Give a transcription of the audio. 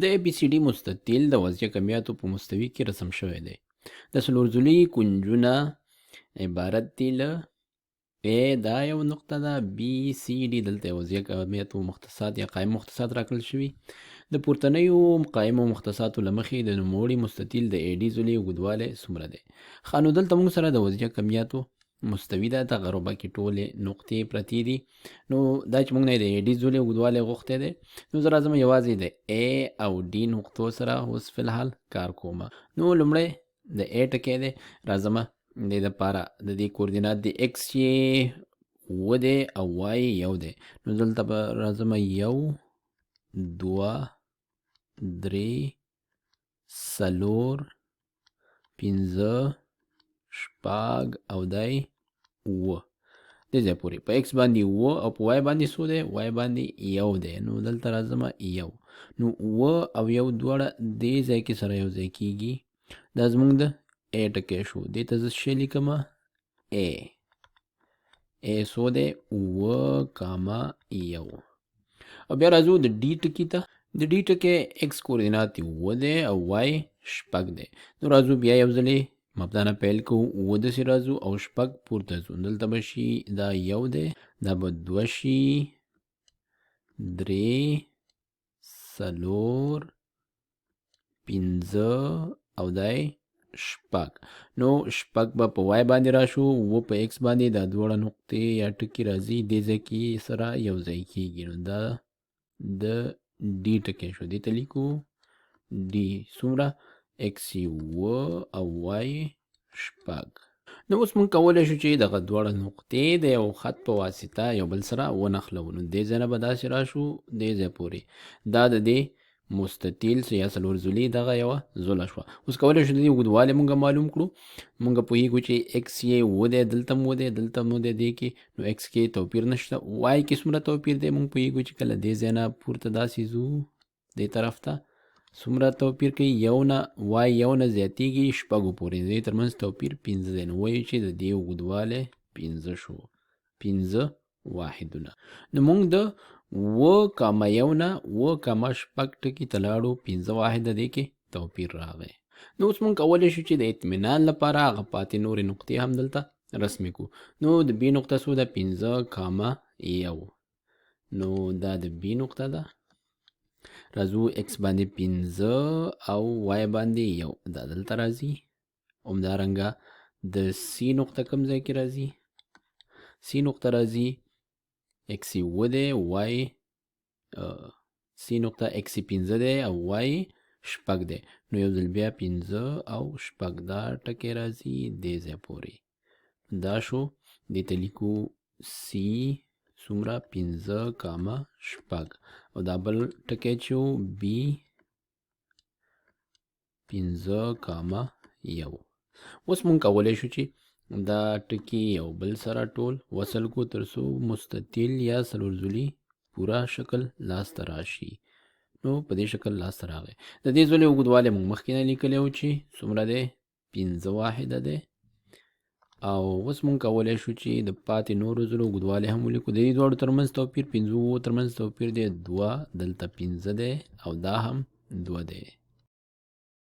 د ای بي سی ډي مستطیل د وضعیه کمیاتو په مستوي کې رسم شوی دی. د څلورضلعي کونجونه عبارت دي له A دا یو نقطه ده، بي سی ډي دلته یې وضعیه کمیاتو مختصات یا قایم مختصات راکړل شوي. د پورتنیو قایمو مختصاتو له مخې د نوموړي مستطیل د ای ډي ضلعي اوږدوالی څومره دی؟ ښه نو دلته موږ سره د وضعیه کمیاتو مستوي ده، دغه ربع کې ټولې نقطې پرتې دي. نو دا چې موږ نه د ای ډي ضلعي اوږدوالی غوښتی دی، نو زه راځم یوازې د A او D نقطو سره اوس فی الحال کار کوم. نو لومړی د A ټکی دی، راځم د دې دپاره د دې کوردینات د X چې 7 دی او Y 1 دی. نو دلته به راځم 1 2 3 4 5 6 او دای 7 دې ځای پورې په X باندې 7 او په Y باندې څو دی؟ Y باندې 1 دی. نو دلته راځم 1. نو 7 او 1 دواړه دې ځای کې سره یو ځای کېږي. دا زموږ د A ټکی شو. دې ته زه څه لیکم؟ A څو دی؟ 7,1. او بیا راځو د D ټکي ته. د D ټکی X کوردینات 7 دی او Y 6 دی. نو راځو بیا یو ځلې مبدا نه پیل کوو. 7 داسې راځو او 6 پورته ځو. دلته به شي دا 1 دی، دا به 2 شي، 3 4 5 او دای 6. نو 6 به په Y باندې راشو، 7 په X باندې. دا دواړه نقطې یا ټکي راځي دې ځای کې سره یو ځای کېږي. نو دا د D ټکی شو. دې ته لیکو D څومره؟ X 7 او Y 6. نو اوس موږ کولی شو چې دغه دواړه نقطې د یو خط په واسطه یو بل سره ونښلو. نو دې ځای نه به داسې راشو دې ځای پورې. دا د دې مستطیل یا څلورضلعي دغه یوه ضلع شوه. اوس کولی شو د دې اوږدوالی موږ معلوم کړو. موږ پوهېږو چې X یې 7 دی، دلته هم 7 دی، دلته هم 7 دی دې کې. نو X کې توپیر نشته. Y کې څومره توپیر دی؟ موږ پوهېږو چې کله دې ځای نه پورته داسې ځو دې طرف ته څومره توپیر کوي؟ 1 نه Y 1 نه زیاتېږي 6 پورې. د دې ترمنځ توپیر 5 دی. نو وایو چې د دې اوږدوالی 5 شو. 5 واحدونه. نو موږ د 7,1 نه 7,6 ټکي ته لاړو، 5 واحده دې کې توپیر راغی. نو اوس موږ کولی شو چې د اطمینان لپاره هغه پاتې نورې نقطې هم دلته رسمې کړو. نو د B نقطه څو ده؟ 5,1. نو دا د B نقطه ده. راځو X باندې 5 او Y باندې 1. دا دلته راځي. همدارنګه د C نقطه کوم ځای کې راځي؟ C نقطه راځي X 7 دی، Y C نقطه X 5 دی او Y 6 دی. نو یو ځل بیا 5 او 6 دا ټکی راځي دې ځای پورې. دا شو. دې ته لیکو C څومره؟ 5,6. او دا بل ټکی چې و B 5,1. اوس موږ کولی شو چې دا ټکي یو بل سره ټول وصل کو تر څو مستطیل یا څلورضلعي پوره شکل لاسته راشي. نو په دې شکل لاسته راغی. د دې ضلعي اوږدوالی موږ مخکې نه لیکلی و چې څومره دی؟ 5 واحده دی. او اوس موږ کولی شو چې د پاتې نورو ضلعو اوږدوالی هم ولیکو. د دې دواړو ترمنځ توپیر 5 ترمنځ توپیر دی 2. دلته 5 دی او دا هم 2 دی.